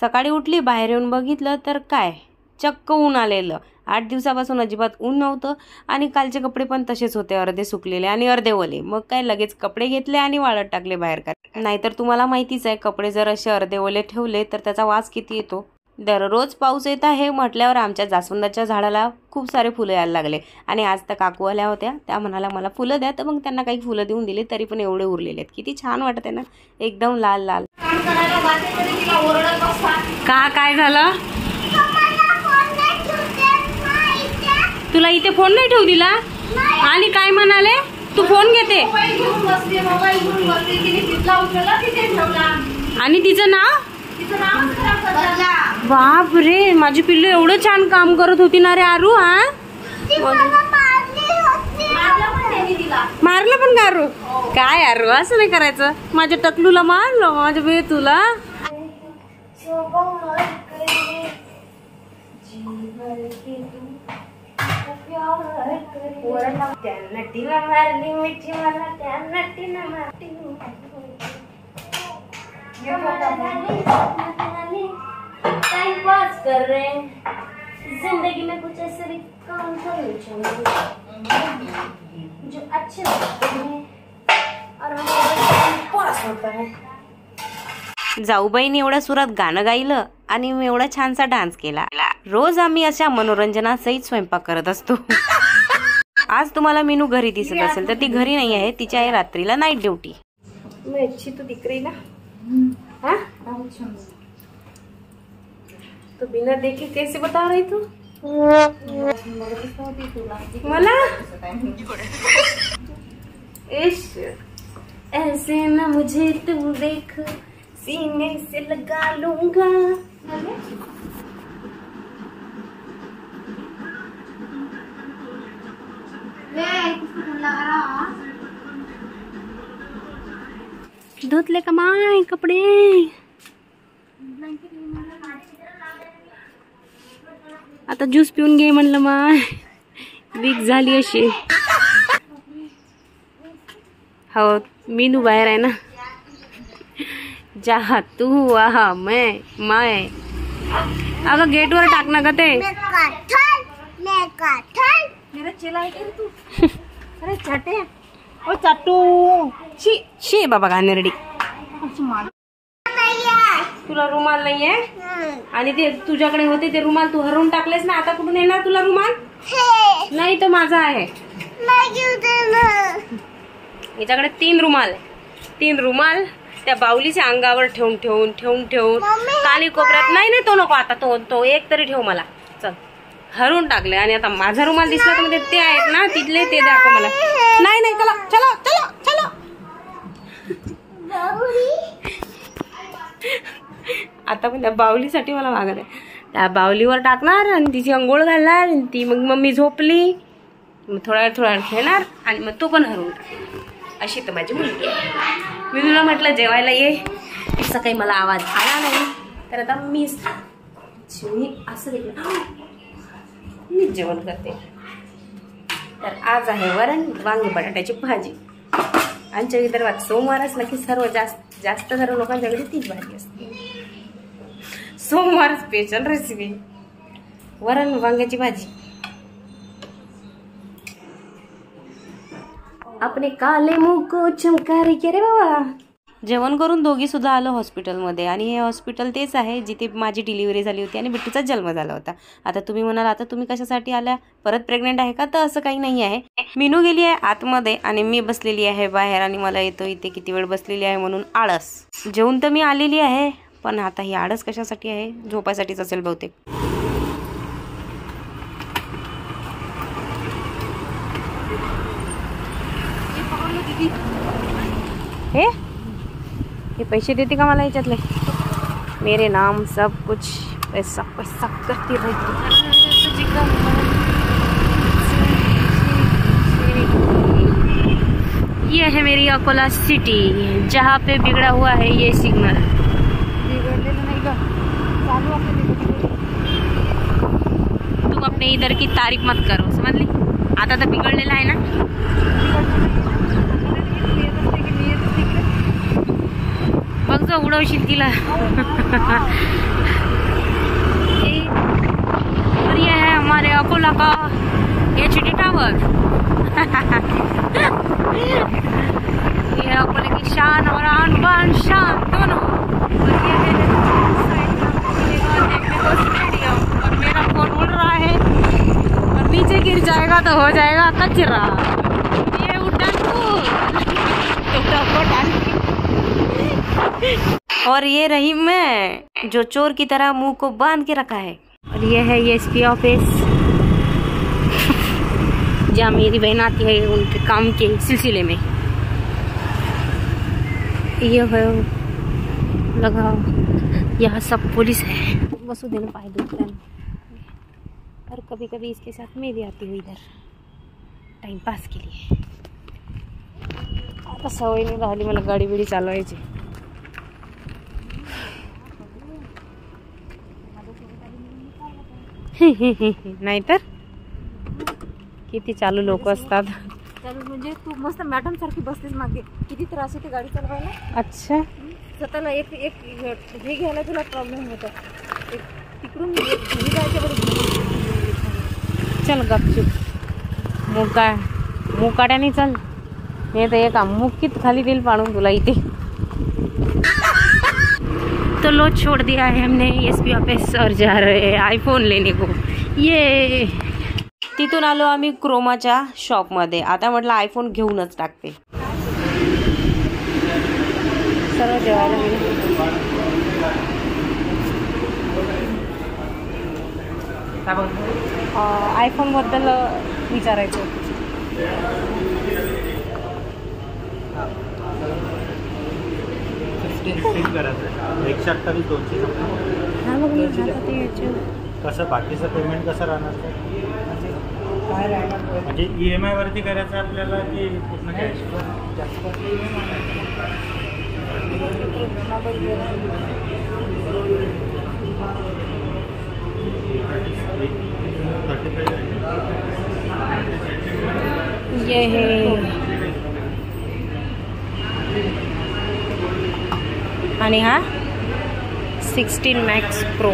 सकाळी उठली, बाहेर येऊन बघितलं तर काय चक्क ऊन आलेलं. 8 दिवसापासून अजिबात ऊन नव्हतं आणि कालचे कपडे पण तसेच होते, अर्धे सुकलेले आणि अर्धे ओले. मग काय लगेच कपडे घेतले आणि वाळत टाकले बाहेर. नाहीतर तुम्हाला माहितीच आहे, कपडे जर असे अर्धे ओले ठेवले तर त्याचा वास किती येतो. दररोज पाऊस येत आहे म्हटल्यावर आमच्या जास्वंदाच्या झाडाला खूप सारे फुलं यायला लागले आणि आज तर काकू आल्या होत्या, त्या म्हणाला मला फुलं द्या, तर मग त्यांना काही फुलं देऊन दिले, तरी पण एवढे उरलेले आहेत. किती छान वाटत आहे ना, एकदम लाल लाल. का काय झालं? तुला इथे फोन नाही ठेवू दिला आणि काय म्हणाले तू फोन घेते आणि तिचं नाव बाप रे, माझी पिल्लू एवढं छान काम करत होती ना रे आरू. हा मारलं पण का आरू? काय आरू असं नाही करायचं, माझ्या टकलूला मारलं, माझ्या बेतूला. टाइम पास कर रहे हैं, जिंदगी में कुछ ऐसे भी काम करने चाहिए जो अच्छे लगते हैं और हमें पास होता है. जाऊबाईने एवढ्या सुरात गाणं गायलं आणि मी एवढा छानसा डान्स केला. रोज आम्ही अशा मनोरंजनासहित स्वयंपाक करत असतो. आज तुम्हाला मीनू घरी दिसत असेल तर ती घरी नाही आहे, तिची आहे रात्रीला नाईट ड्युटी. मैं अच्छी तो दिख रही ना? हाँ? तो बिना देखे कैसे बता रही तू मला? ऐसे न मुझे तू देख, सीने से लगा लूंगा. धुतले का माय कपडे? आता ज्यूस पिऊन घे म्हणलं माय, वीक झाली अशी. हो मीनू बाहेर आहे ना. जहा तू वहा मैं माय. अगं गेटवर टाक ना ग ते. मेरा चेला है क्या तू? अरे चाटे ओ चाटू. शी बाबा घाणेरडी. तुला रुमाल नाहीये आणि ते तुझ्याकडे होते ते रुमाल तू हरवून टाकलेस ना, आता कुठून येणार तुला रुमाल? नाही तो माझा आहे. याच्याकडे 3 रुमाल त्या बाहुलीच्या अंगावर ठेवून काली कोपऱ्यात. नाही तो नको आता, तो एक तरी ठेव मला. चल हरवून टाकले आणि आता माझा रुमाल दिसला तर म्हणजे ते आहेत ना तिथले, ते दाखव मला. नाही चला चला चला चला. आता पण त्या बाहुलीसाठी मला मागत आहे. त्या बाहुलीवर टाकणार आणि तिची अंघोळ घालणार आणि ती मग मम्मी झोपली मग थोडा वेळ खेळणार आणि मग तो पण हरवून टाकणार. अशी तर माझी मुलगी आहे. मी तुला म्हटलं जेवायला ये, असं काही मला आवाज आला नाही तर आता मी असं देखील मी जेवण करते. तर आज आहे वरण वांगी बटाट्याची भाजी. आमच्या विदर्भात सोमवार असला की सर्व लोकांच्याकडे तीच भाजी असते. सोमवार स्पेशल रेसिपी वरण वांग्याची भाजी. आपले काले मुंह को चमका रे रे बाबा. जेवण करून दोघी सुद्धा आलो हॉस्पिटलमध्ये आणि हे हॉस्पिटल तेच आहे जिथे माझी डिलिव्हरी झाली होती आणि बिट्टूचा जन्म झाला होता. आता तुम्ही म्हणाल आता तुम्ही कशासाठी आल्या, परत प्रेग्नेंट आहे का? तर असं काही नाही आहे. मीनू गेली आहे आतमध्ये आणि मी बसलेली आहे बाहेर आणि मला येतो इथे किती वेळ बसलेली आहे म्हणून आळस. जेवून तर मी आलेली आहे पण आता ही आळस कशासाठी आहे? झोपायसाठीच असेल बहुतेक. हे पैसे देते का मला याच्यातले? मेरे नाम सब कुछ पैसा पैसा करती रहती. ये है मेरी अकोला सिटी जहाँ पे बिगड़ा हुआ है ये सिग्नल. तुम अपने इधर की तारीफ मत करो, समझ ली? आता तर बिघडलेला आहे ना. बघ जो उडवशील तिला. और ये है हमारे अकोला का HD टावर। ये अकोले की शान और आन बान शान दोनों। और ये है देखने को स्टेडियम। और मेरा फोन उड़ रहा है और नीचे गिर जाएगा तो हो जाएगा कचरा। ये उड़ान और ये रही मैं जो चोर की तरह मुंह को बांध के रखा है। और ये है ये SP ऑफिस जहाँ मेरी बहन आती है उनके काम के सिलसिले में। ये है लगा यहाँ सब पुलिस है। वसुदेव पाय दुकान और कभी कभी इसके साथ मैं भी आती हूँ इधर टाइम पास के लिए। आता सवय नाही राहिली मला गाडी बिडी चालवायची। नाहीतर किती चालू लोक असतात। म्हणजे तू मस्त मॅडम सारखी बसतेस मागे, किती त्रास होते गाडी चालवायला। अच्छा स्वतःला एक हे घ्यायला तुला प्रॉब्लेम होता, तिकडून घरी जायच्या बरोबर। चल गपचूप मुकाट्याने चल, नाही तर एक मुक्कीत खाली दिल पाडून तुला इथे। तो लो छोड़ दिया है हमने SP ऑफिस और जा रहे हैं आईफोन लेने को। ये तिथून आलो आम्ही क्रोमाच्या शॉपमध्ये। आता म्हटलं आयफोन घेऊनच टाकते। सर्व जेवायला आयफोन बद्दल विचारायचं होतं। हा मग मी कसं बाकीचं पेमेंट कसं राहणार म्हणजे EMI वरती करायचं आपल्याला की पूर्ण कॅश? ये है आणि हा 16 Max Pro।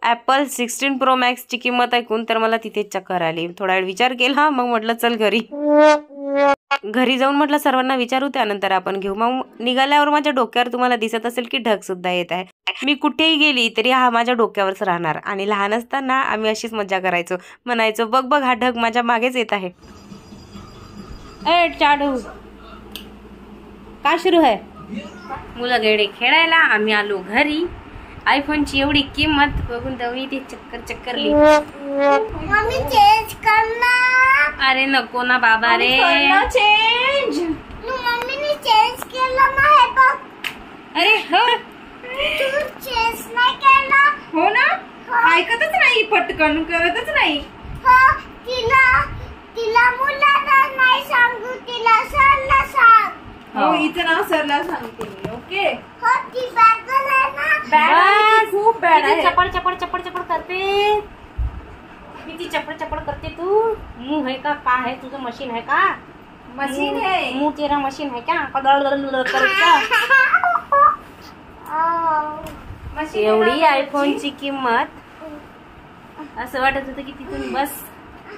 Apple 16 Pro Max ची किंमत ऐकून तर मला तिथेच चक्कर आली। थोडा वेळ विचार केला, मग म्हटलं चल घरी जाऊन म्हटलं सर्वांना विचारू, त्यानंतर आपण घेऊ। मग निघाल्यावर माझ्या डोक्यावर तुम्हाला दिसत असेल की ढग सुद्धा येत आहे। मी कुठेही गेली तरी हा माझ्या डोक्यावरच राहणार। आणि लहान असताना आम्ही अशीच मजा करायचो, म्हणायचो बघ बघ हा ढग माझ्या मागेच येत आहे। ए चाडू काय सुरू आहे? मुलं गेडे खेळायला, आम्ही आलो घरी। आयफोनची एवढी किंमत बघून दवी ती चक्करली। मम्मी चेंज करना। अरे नको ना बाबा रे, चेंज मम्मीने चेंज केलं ना हे बघ। अरे हो तू चेंज नाही केला हो ना, ऐकतच नाही, पटकन करतच नाही। हो तिला मुलाला नाही सांगू, तिला सरला सांग। हो इथं ना सरला सांगते मी। ओके हो ती बॅग आहे ना, बॅड आहे, खूप बॅड आहे। चपड चपड चपड चपड करते, किती चपड चपड करते तू। मुंह है का है तुझं मशीन है का? मशीन है, मुंह तेरा मशीन है क्या? एवढी आयफोनची किंमत। असं वाटत होतं की तिथून बस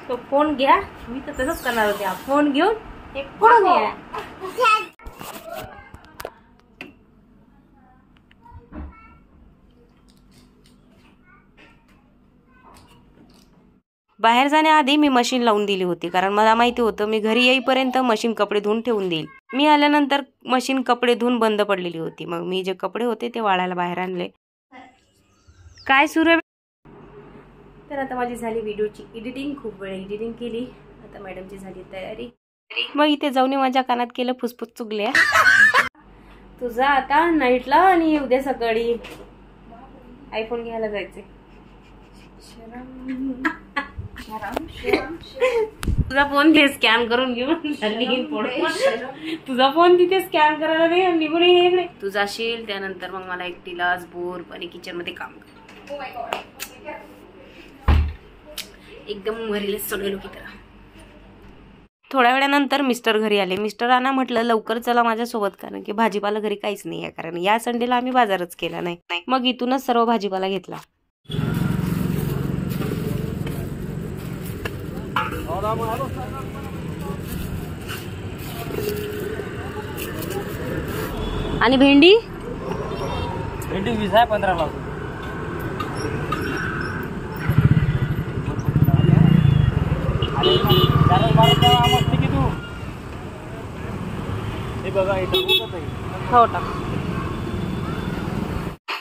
तो फोन घ्या। मी तर तसंच करणार होते, हा फोन घेऊन एक फोन घ्या। बाहेर जाण्याआधी मी मशीन लावून दिली होती, कारण मला माहिती होतं मी घरी येईपर्यंत मशीन कपडे धुवून ठेवून देईल। मी आल्यानंतर मशीन कपडे धुवून बंद पडलेली होती। मग मी जे कपडे होते ते वाळायला बाहेर आणले। काय सुरू आहे? तर आता माझी झाली व्हिडिओची एडिटिंग, खूप वेळ एडिटिंग केली। आता मॅडमची झाली तयारी। मग इथे जाऊन माझ्या कानात केलं फुसफुस चुगल्या। तुझा आता नाईटला आणि उद्या सकाळी आयफोन घ्यायला जायचे। तुझा फोन ते स्कॅन करून घेऊन तुझा फोन तिथे स्कॅन करायला दे निघून ये. तू जाशील त्यानंतर मग मला एकटीलाच बोर पण किचन मध्ये काम कर. एकदम मरीले सगळे लोक इतर. थोड्या वेळानंतर मिस्टर घरी आले. मिस्टरांना म्हटलं लवकर चला माझ्यासोबत, कारण की भाजीपाला घरी काहीच नाही आहे, कारण या संडेला आम्ही बाजारच केला नाही. मग इथूनच सर्व भाजीपाला घेतला. आणि भेंडी 20 आहे 15 ला. हो टाक.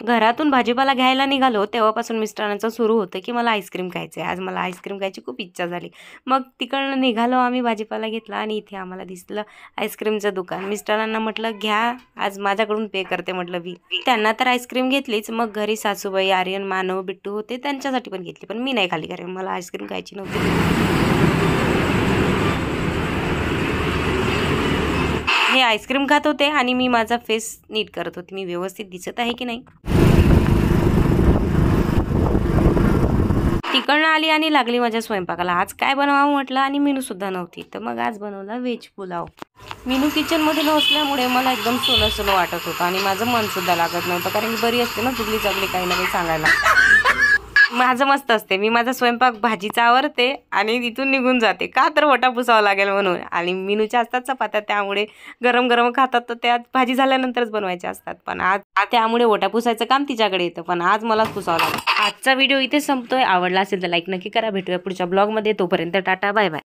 घरातून भाजीपाला घ्यायला निघालो तेव्हापासून मिस्टरांचं सुरू होतं की मला आईस्क्रीम खायचं आहे. आज मला आईस्क्रीम खायची खूप इच्छा झाली. मग तिकडनं निघालो आम्ही, भाजीपाला घेतला आणि इथे आम्हाला दिसलं आईस्क्रीमचं दुकान. मिस्टरांना म्हटलं घ्या, आज माझ्याकडून पे करते म्हटलं बिल. त्यांना तर आईस्क्रीम घेतलीच. मग घरी सासूबाई, आर्यन, मानव, बिट्टू होते, त्यांच्यासाठी पण घेतली, पण मी नाही खाली कारण मला आईस्क्रीम खायची नव्हती. हे आईस्क्रीम खात होते आणि मी माझा फेस नीट करत होते, मी व्यवस्थित दिसत आहे की नाही. तिकडनं आली आणि लागली माझ्या स्वयंपाकाला. आज काय बनवावं म्हटलं आणि मीनू सुद्धा नव्हती, तर मग आज बनवला व्हेज पुलाव. मीनू किचनमध्ये नसल्यामुळे मला एकदम सोनं सोनं वाटत होतं आणि माझं मन सुद्धा लागत नव्हतं, कारण की बरी असते ना चुगली चागली काही ना काही सांगायला. माझं मस्त असते, मी माझा स्वयंपाक भाजीचा आवरते आणि तिथून निघून जाते, का तर वटा पुसावा लागेल म्हणून. आणि मीनूच्या असतात चपात्या, त्यामुळे गरम गरम खातात, तर त्यात भाजी झाल्यानंतरच बनवायच्या असतात. पण आज त्यामुळे वटा पुसायचं काम तिच्याकडे येतं, पण आज मलाच पुसावं लागतं. आजचा व्हिडिओ इथे संपतोय. आवडला असेल तर लाईक नक्की करा. भेटूया पुढच्या ब्लॉगमध्ये. तोपर्यंत टाटा, बाय बाय.